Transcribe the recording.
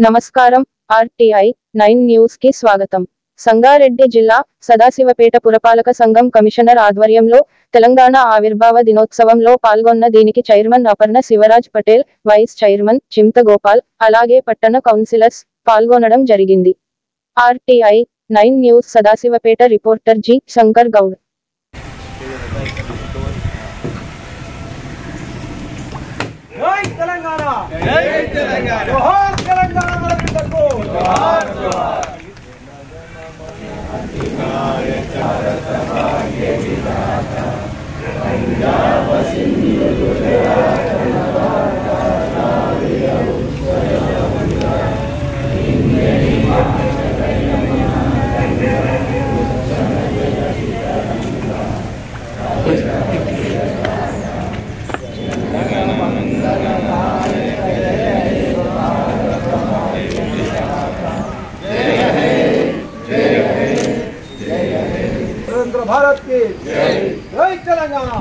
నమస్కారం RTI 9 news కి స్వాగతం। సంగారెడ్డి జిల్లా సదాశివపేట పురపాలక సంఘం కమిషనర్ ఆధ్వర్యంలో తెలంగాణ ఆవిర్భావ దినోత్సవంలో పాల్గొన్న దీనికి chairman Aparna Shivraj Patel, vice chairman Chinta Gopal, అలాగే పట్టణ కౌన్సిలర్స్ పాల్గొనడం జరిగింది। RTI 9 news Sadashivpet reporter G Shankar Goud. జై తెలంగాణ జై తెలంగాణ జోహార్ తెలంగాణ మన బిడ్డకు జోహార్ జోహార్ అధికార చారత భాగ్య విధాత పంజాబ్ సింధు గుజరాత్ నవాబ్ నావియ ఉత్కళ ఇంద్రని भारत की जय तेलंगाना।